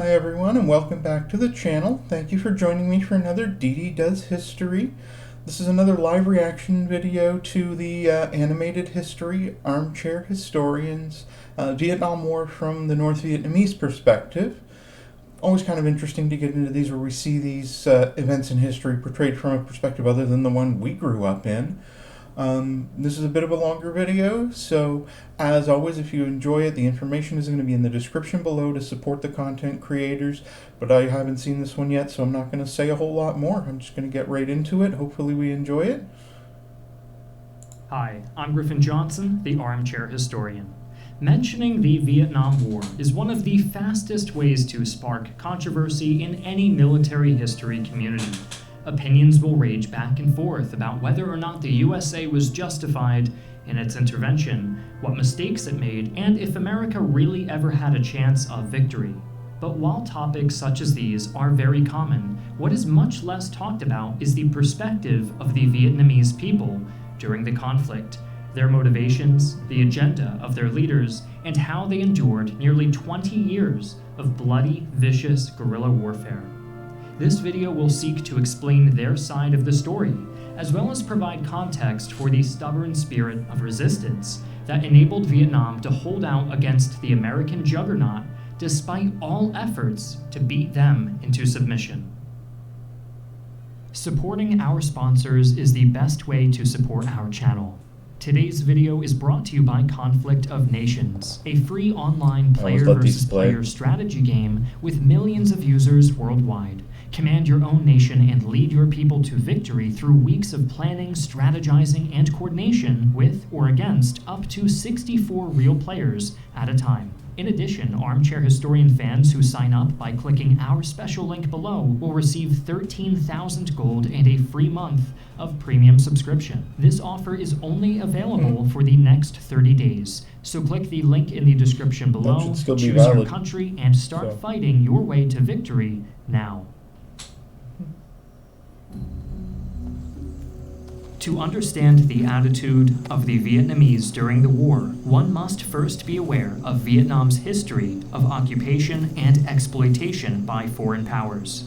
Hi everyone, and welcome back to the channel. Thank you for joining me for another DeeDee Does History. This is another live reaction video to the animated history, Armchair Historians, Vietnam War from the North Vietnamese Perspective. Always kind of interesting to get into these where we see these events in history portrayed from a perspective other than the one we grew up in. This is a bit of a longer video, so as always, if you enjoy it, the information is going to be in the description below to support the content creators, but I haven't seen this one yet, so I'm not going to say a whole lot more. I'm just going to get right into it. Hopefully we enjoy it. Hi, I'm Griffin Johnson, the Armchair Historian. Mentioning the Vietnam War is one of the fastest ways to spark controversy in any military history community. Opinions will rage back and forth about whether or not the USA was justified in its intervention, what mistakes it made, and if America really ever had a chance of victory. But while topics such as these are very common, what is much less talked about is the perspective of the Vietnamese people during the conflict, their motivations, the agenda of their leaders, and how they endured nearly 20 years of bloody, vicious guerrilla warfare. This video will seek to explain their side of the story, as well as provide context for the stubborn spirit of resistance that enabled Vietnam to hold out against the American juggernaut despite all efforts to beat them into submission. Supporting our sponsors is the best way to support our channel. Today's video is brought to you by Conflict of Nations, a free online player versus player strategy game with millions of users worldwide. Command your own nation and lead your people to victory through weeks of planning, strategizing, and coordination with or against up to 64 real players at a time. In addition, Armchair Historian fans who sign up by clicking our special link below will receive 13,000 gold and a free month of premium subscription. This offer is only available for the next 30 days. So click the link in the description below, choose your country, and start fighting your way to victory now. To understand the attitude of the Vietnamese during the war, one must first be aware of Vietnam's history of occupation and exploitation by foreign powers.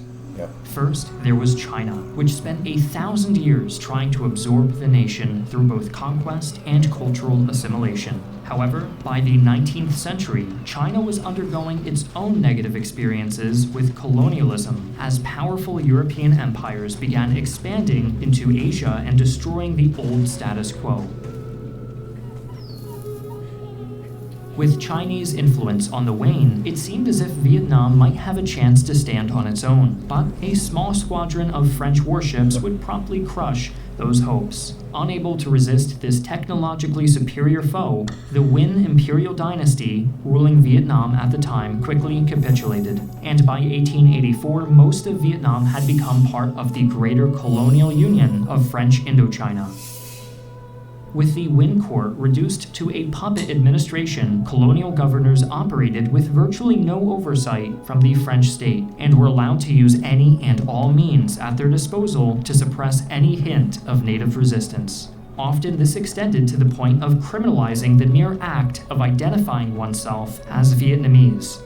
First, there was China, which spent 1,000 years trying to absorb the nation through both conquest and cultural assimilation. However, by the 19th century, China was undergoing its own negative experiences with colonialism as powerful European empires began expanding into Asia and destroying the old status quo. With Chinese influence on the wane, it seemed as if Vietnam might have a chance to stand on its own, but a small squadron of French warships would promptly crush those hopes. Unable to resist this technologically superior foe, the Nguyen Imperial Dynasty, ruling Vietnam at the time, quickly capitulated, and by 1884 most of Vietnam had become part of the greater colonial union of French Indochina. With the Nguyen court reduced to a puppet administration, colonial governors operated with virtually no oversight from the French state and were allowed to use any and all means at their disposal to suppress any hint of native resistance. Often this extended to the point of criminalizing the mere act of identifying oneself as Vietnamese.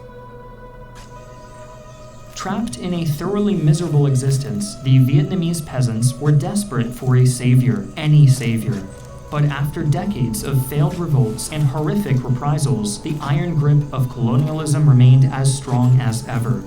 Trapped in a thoroughly miserable existence, the Vietnamese peasants were desperate for a savior, any savior. But after decades of failed revolts and horrific reprisals, the iron grip of colonialism remained as strong as ever.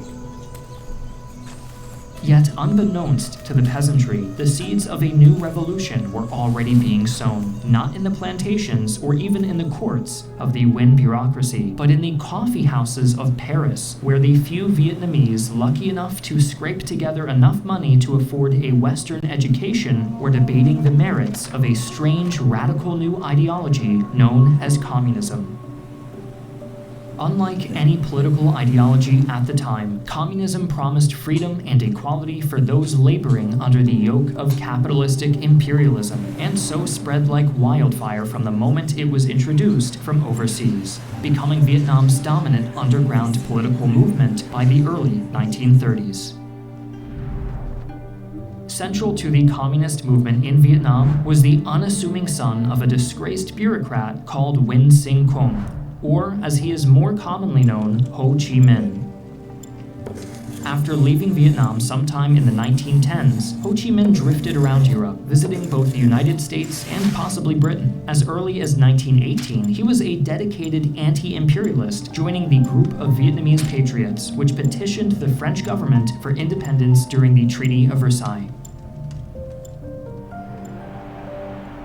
Yet, unbeknownst to the peasantry, the seeds of a new revolution were already being sown, not in the plantations or even in the courts of the Nguyen bureaucracy, but in the coffee houses of Paris, where the few Vietnamese lucky enough to scrape together enough money to afford a Western education were debating the merits of a strange, radical new ideology known as communism. Unlike any political ideology at the time, communism promised freedom and equality for those laboring under the yoke of capitalistic imperialism, and so spread like wildfire from the moment it was introduced from overseas, becoming Vietnam's dominant underground political movement by the early 1930s. Central to the communist movement in Vietnam was the unassuming son of a disgraced bureaucrat called Nguyen Sinh Quong, or as he is more commonly known, Ho Chi Minh. After leaving Vietnam sometime in the 1910s, Ho Chi Minh drifted around Europe, visiting both the United States and possibly Britain. As early as 1918, he was a dedicated anti-imperialist, joining the group of Vietnamese patriots, which petitioned the French government for independence during the Treaty of Versailles.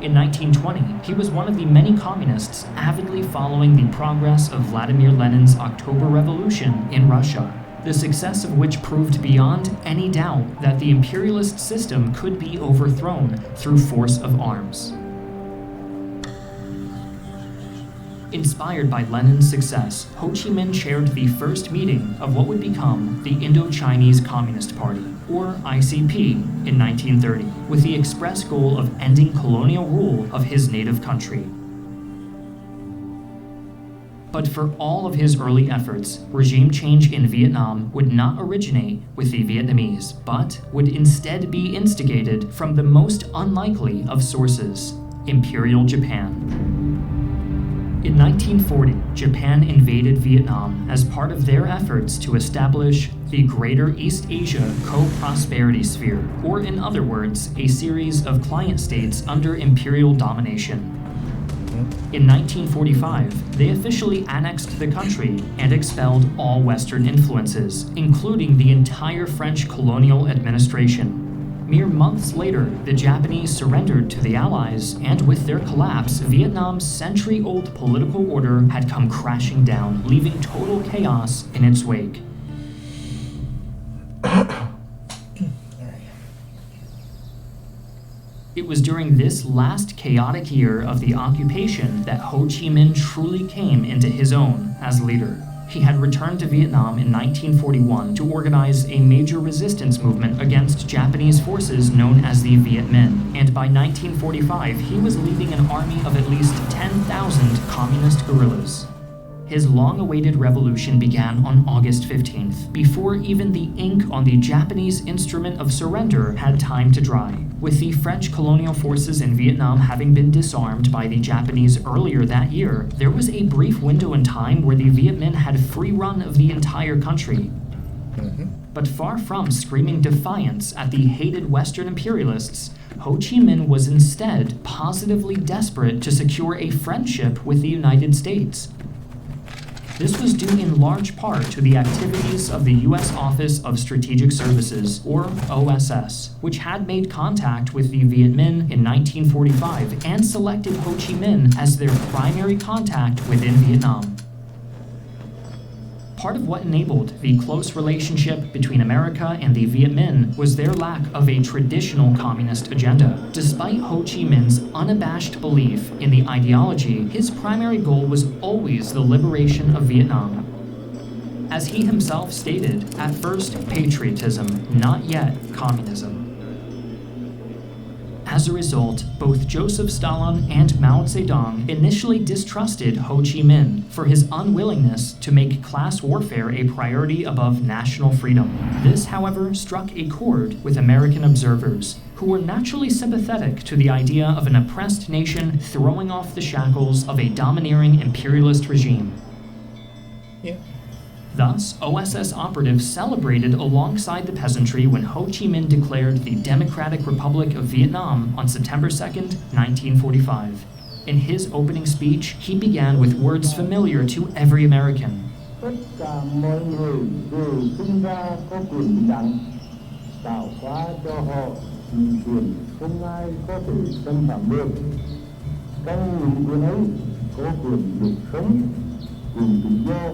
In 1920, he was one of the many communists avidly following the progress of Vladimir Lenin's October Revolution in Russia, the success of which proved beyond any doubt that the imperialist system could be overthrown through force of arms. Inspired by Lenin's success, Ho Chi Minh chaired the first meeting of what would become the Indochinese Communist Party, or ICP, in 1930, with the express goal of ending colonial rule of his native country. But for all of his early efforts, regime change in Vietnam would not originate with the Vietnamese, but would instead be instigated from the most unlikely of sources, Imperial Japan. In 1940, Japan invaded Vietnam as part of their efforts to establish the Greater East Asia Co-Prosperity Sphere, or in other words, a series of client states under imperial domination. In 1945, they officially annexed the country and expelled all Western influences, including the entire French colonial administration. Mere months later, the Japanese surrendered to the Allies, and with their collapse, Vietnam's century-old political order had come crashing down, leaving total chaos in its wake. It was during this last chaotic year of the occupation that Ho Chi Minh truly came into his own as leader. He had returned to Vietnam in 1941 to organize a major resistance movement against Japanese forces known as the Viet Minh, and by 1945 he was leading an army of at least 10,000 communist guerrillas. His long-awaited revolution began on August 15th, before even the ink on the Japanese instrument of surrender had time to dry. With the French colonial forces in Vietnam having been disarmed by the Japanese earlier that year, there was a brief window in time where the Viet Minh had free run of the entire country. But far from screaming defiance at the hated Western imperialists, Ho Chi Minh was instead positively desperate to secure a friendship with the United States. This was due in large part to the activities of the U.S. Office of Strategic Services, or OSS, which had made contact with the Viet Minh in 1945 and selected Ho Chi Minh as their primary contact within Vietnam. Part of what enabled the close relationship between America and the Viet Minh was their lack of a traditional communist agenda. Despite Ho Chi Minh's unabashed belief in the ideology, his primary goal was always the liberation of Vietnam. As he himself stated, at first patriotism, not yet communism. As a result, both Joseph Stalin and Mao Zedong initially distrusted Ho Chi Minh for his unwillingness to make class warfare a priority above national freedom. This, however, struck a chord with American observers, who were naturally sympathetic to the idea of an oppressed nation throwing off the shackles of a domineering imperialist regime. Yeah. Thus, OSS operatives celebrated alongside the peasantry when Ho Chi Minh declared the Democratic Republic of Vietnam on September 2nd, 1945. In his opening speech, he began with words familiar to every American. Tất cả mọi người đều sinh ra có quyền bình đẳng, tạo hóa cho họ thì quyền không ai có thể xâm phạm được. Trong những quyền ấy có quyền được sống, quyền tự do.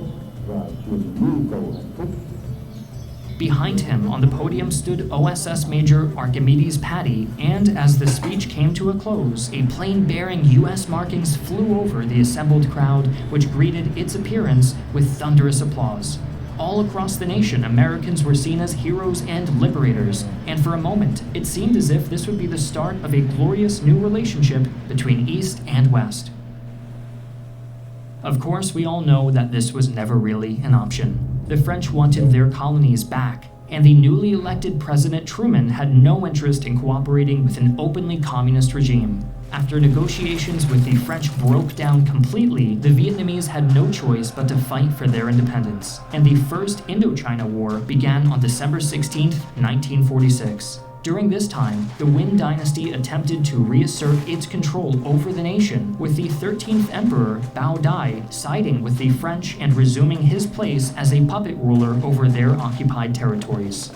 Behind him on the podium stood OSS Major Archimedes Patty, and as the speech came to a close, a plane bearing U.S. markings flew over the assembled crowd, which greeted its appearance with thunderous applause. All across the nation, Americans were seen as heroes and liberators, and for a moment, it seemed as if this would be the start of a glorious new relationship between East and West. Of course, we all know that this was never really an option. The French wanted their colonies back, and the newly elected President Truman had no interest in cooperating with an openly communist regime. After negotiations with the French broke down completely, the Vietnamese had no choice but to fight for their independence, and the First Indochina War began on December 16, 1946. During this time, the Nguyen dynasty attempted to reassert its control over the nation, with the 13th Emperor, Bao Dai, siding with the French and resuming his place as a puppet ruler over their occupied territories.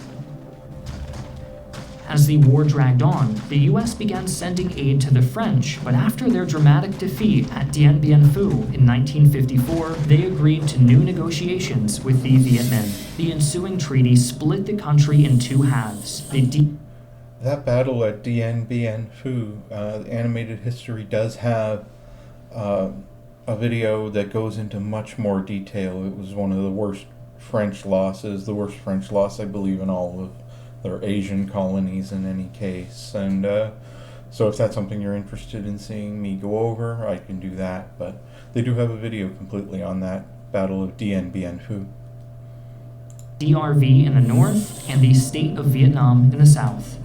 As the war dragged on, the US began sending aid to the French, but after their dramatic defeat at Dien Bien Phu in 1954, they agreed to new negotiations with the Viet Minh. The ensuing treaty split the country in two halves. That battle at Dien Bien Phu, Animated History does have a video that goes into much more detail. It was one of the worst French losses, the worst French loss, I believe, in all of their Asian colonies in any case. And so if that's something you're interested in seeing me go over, I can do that. But they do have a video completely on that Battle of Dien Bien Phu. DRV in the north and the state of Vietnam in the south.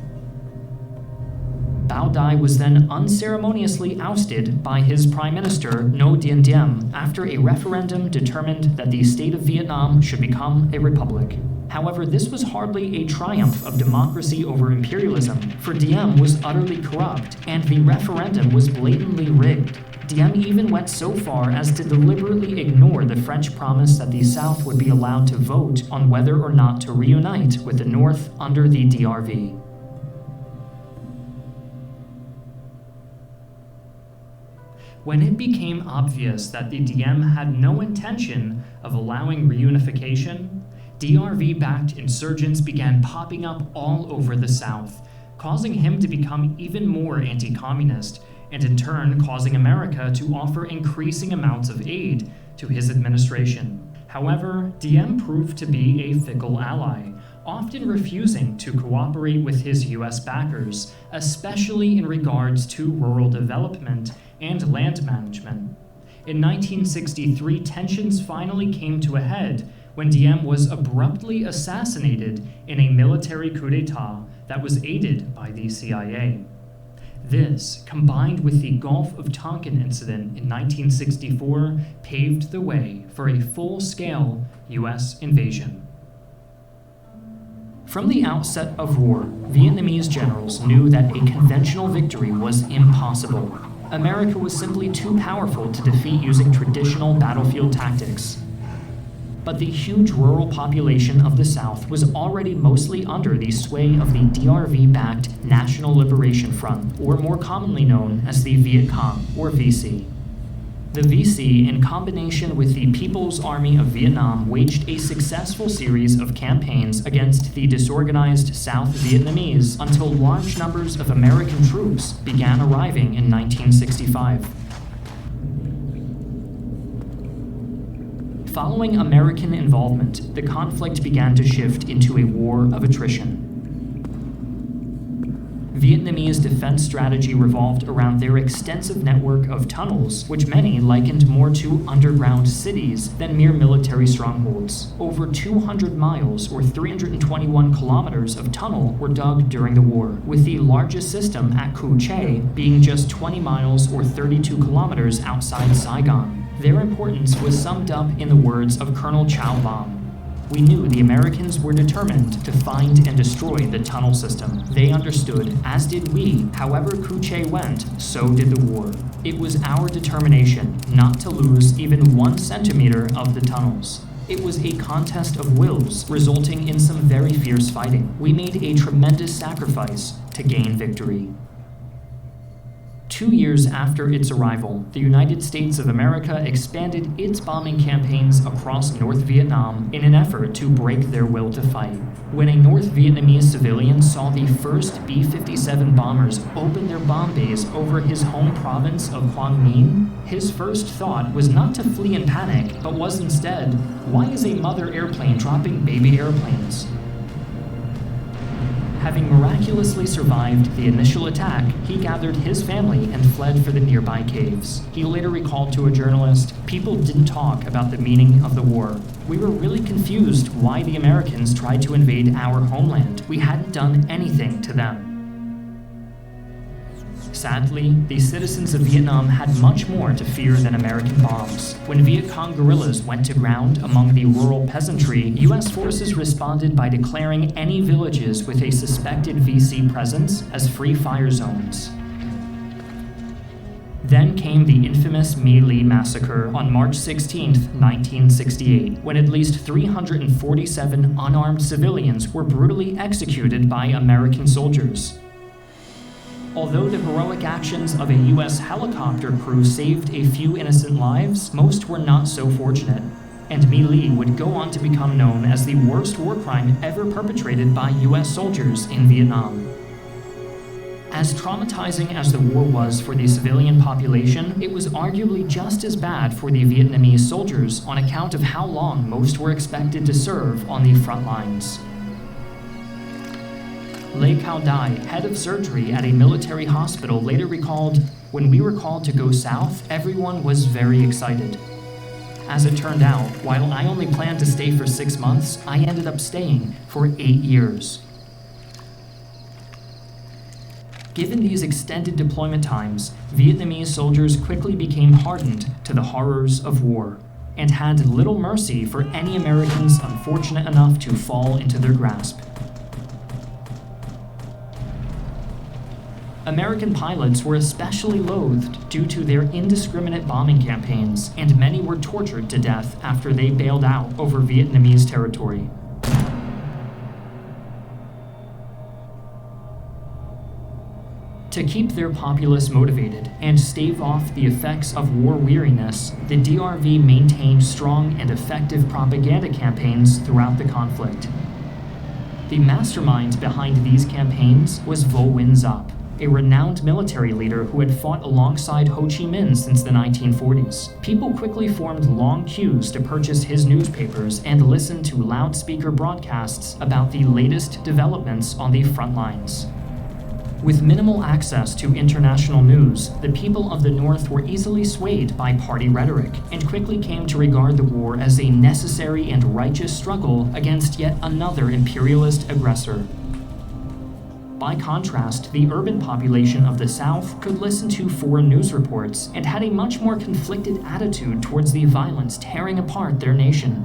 Bao Dai was then unceremoniously ousted by his Prime Minister Ngo Dien Diem after a referendum determined that the state of Vietnam should become a republic. However, this was hardly a triumph of democracy over imperialism, for Diem was utterly corrupt, and the referendum was blatantly rigged. Diem even went so far as to deliberately ignore the French promise that the South would be allowed to vote on whether or not to reunite with the North under the DRV. When it became obvious that the Diem had no intention of allowing reunification, DRV-backed insurgents began popping up all over the South, causing him to become even more anti-communist, and in turn causing America to offer increasing amounts of aid to his administration. However, Diem proved to be a fickle ally, often refusing to cooperate with his US backers, especially in regards to rural development and land management. In 1963, tensions finally came to a head when Diem was abruptly assassinated in a military coup d'etat that was aided by the CIA. This, combined with the Gulf of Tonkin incident in 1964, paved the way for a full-scale US invasion. From the outset of war, Vietnamese generals knew that a conventional victory was impossible. America was simply too powerful to defeat using traditional battlefield tactics. But the huge rural population of the South was already mostly under the sway of the DRV-backed National Liberation Front, or more commonly known as the Viet Cong, or VC. The VC, in combination with the People's Army of Vietnam, waged a successful series of campaigns against the disorganized South Vietnamese until large numbers of American troops began arriving in 1965. Following American involvement, the conflict began to shift into a war of attrition. Vietnamese defense strategy revolved around their extensive network of tunnels, which many likened more to underground cities than mere military strongholds. Over 200 miles, or 321 kilometers, of tunnel were dug during the war, with the largest system at Cu Che being just 20 miles, or 32 kilometers, outside Saigon. Their importance was summed up in the words of Colonel Chow Bom. We knew the Americans were determined to find and destroy the tunnel system. They understood, as did we, however Cu Che went, so did the war. It was our determination not to lose even 1 centimeter of the tunnels. It was a contest of wills, resulting in some very fierce fighting. We made a tremendous sacrifice to gain victory. 2 years after its arrival, the United States of America expanded its bombing campaigns across North Vietnam in an effort to break their will to fight. When a North Vietnamese civilian saw the first B-57 bombers open their bomb bays over his home province of Quang Minh, his first thought was not to flee in panic, but was instead, why is a mother airplane dropping baby airplanes? Having miraculously survived the initial attack, he gathered his family and fled for the nearby caves. He later recalled to a journalist, "People didn't talk about the meaning of the war. We were really confused why the Americans tried to invade our homeland. We hadn't done anything to them." Sadly, the citizens of Vietnam had much more to fear than American bombs. When Viet Cong guerrillas went to ground among the rural peasantry, U.S. forces responded by declaring any villages with a suspected VC presence as free fire zones. Then came the infamous My Lai massacre on March 16, 1968, when at least 347 unarmed civilians were brutally executed by American soldiers. Although the heroic actions of a U.S. helicopter crew saved a few innocent lives, most were not so fortunate, and My Lai would go on to become known as the worst war crime ever perpetrated by U.S. soldiers in Vietnam. As traumatizing as the war was for the civilian population, it was arguably just as bad for the Vietnamese soldiers on account of how long most were expected to serve on the front lines. Lê Cao Dai, head of surgery at a military hospital, later recalled, "When we were called to go south, everyone was very excited. As it turned out, while I only planned to stay for 6 months, I ended up staying for 8 years." Given these extended deployment times, Vietnamese soldiers quickly became hardened to the horrors of war and had little mercy for any Americans unfortunate enough to fall into their grasp. American pilots were especially loathed due to their indiscriminate bombing campaigns, and many were tortured to death after they bailed out over Vietnamese territory. To keep their populace motivated and stave off the effects of war weariness, the DRV maintained strong and effective propaganda campaigns throughout the conflict. The mastermind behind these campaigns was Vo Nguyen Giap, a renowned military leader who had fought alongside Ho Chi Minh since the 1940s. People quickly formed long queues to purchase his newspapers and listen to loudspeaker broadcasts about the latest developments on the front lines. With minimal access to international news, the people of the North were easily swayed by party rhetoric and quickly came to regard the war as a necessary and righteous struggle against yet another imperialist aggressor. By contrast, the urban population of the South could listen to foreign news reports and had a much more conflicted attitude towards the violence tearing apart their nation.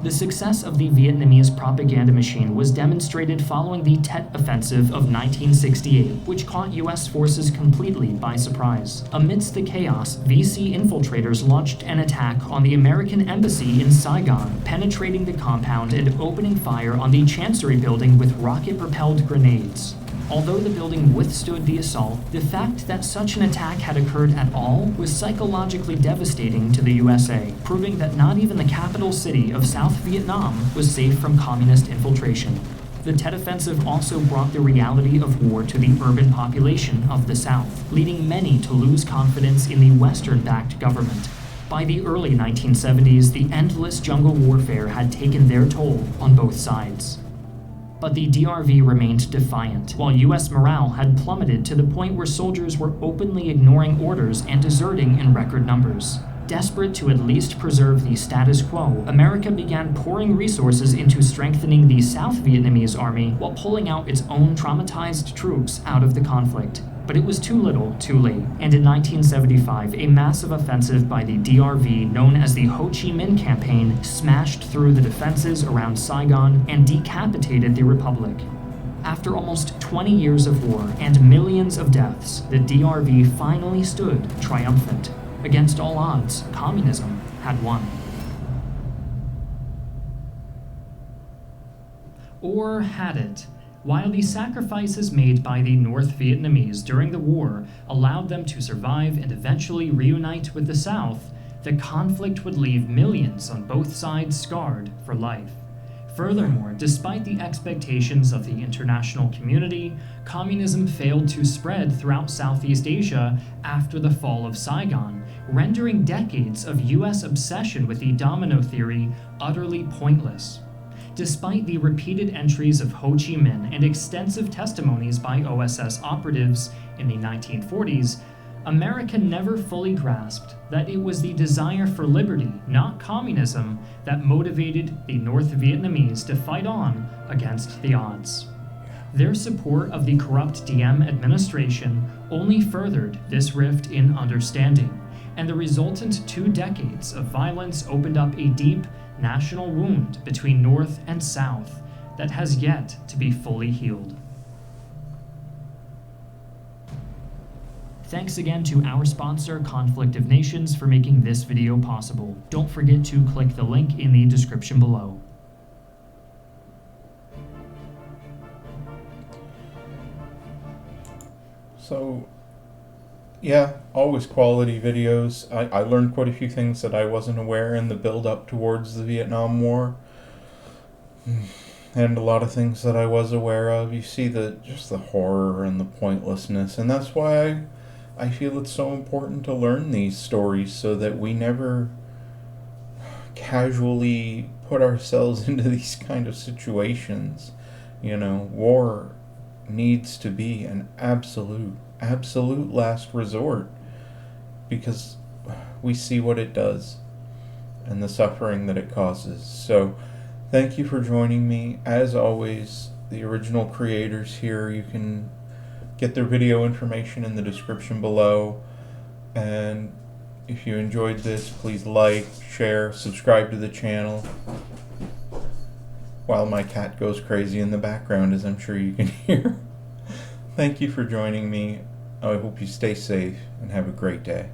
The success of the Vietnamese propaganda machine was demonstrated following the Tet Offensive of 1968, which caught U.S. forces completely by surprise. Amidst the chaos, VC infiltrators launched an attack on the American embassy in Saigon, penetrating the compound and opening fire on the Chancery building with rocket-propelled grenades. Although the building withstood the assault, the fact that such an attack had occurred at all was psychologically devastating to the USA, proving that not even the capital city of South Vietnam was safe from communist infiltration. The Tet Offensive also brought the reality of war to the urban population of the South, leading many to lose confidence in the Western-backed government. By the early 1970s, the endless jungle warfare had taken their toll on both sides. But the DRV remained defiant, while U.S. morale had plummeted to the point where soldiers were openly ignoring orders and deserting in record numbers. Desperate to at least preserve the status quo, America began pouring resources into strengthening the South Vietnamese army while pulling out its own traumatized troops out of the conflict. But it was too little, too late, and in 1975, a massive offensive by the DRV known as the Ho Chi Minh Campaign smashed through the defenses around Saigon and decapitated the Republic. After almost 20 years of war and millions of deaths, the DRV finally stood triumphant. Against all odds, communism had won. Or had it? While the sacrifices made by the North Vietnamese during the war allowed them to survive and eventually reunite with the South, the conflict would leave millions on both sides scarred for life. Furthermore, despite the expectations of the international community, communism failed to spread throughout Southeast Asia after the fall of Saigon, rendering decades of U.S. obsession with the domino theory utterly pointless. Despite the repeated entries of Ho Chi Minh and extensive testimonies by OSS operatives in the 1940s, America never fully grasped that it was the desire for liberty, not communism, that motivated the North Vietnamese to fight on against the odds. Their support of the corrupt Diem administration only furthered this rift in understanding, and the resultant 2 decades of violence opened up a deep national wound between North and South that has yet to be fully healed. Thanks again to our sponsor, Conflict of Nations, for making this video possible. Don't forget to click the link in the description below. So, yeah, always quality videos. I learned quite a few things that I wasn't aware in the build-up towards the Vietnam War. And a lot of things that I was aware of. You see just the horror and the pointlessness, and that's why I feel it's so important to learn these stories so that we never casually put ourselves into these kind of situations. You know, war needs to be an absolute last resort, because we see what it does and the suffering that it causes. So thank you for joining me. As always, the original creators here, you can get their video information in the description below. And if you enjoyed this, please like, share, subscribe to the channel, while my cat goes crazy in the background, as I'm sure you can hear. Thank you for joining me. I hope you stay safe and have a great day.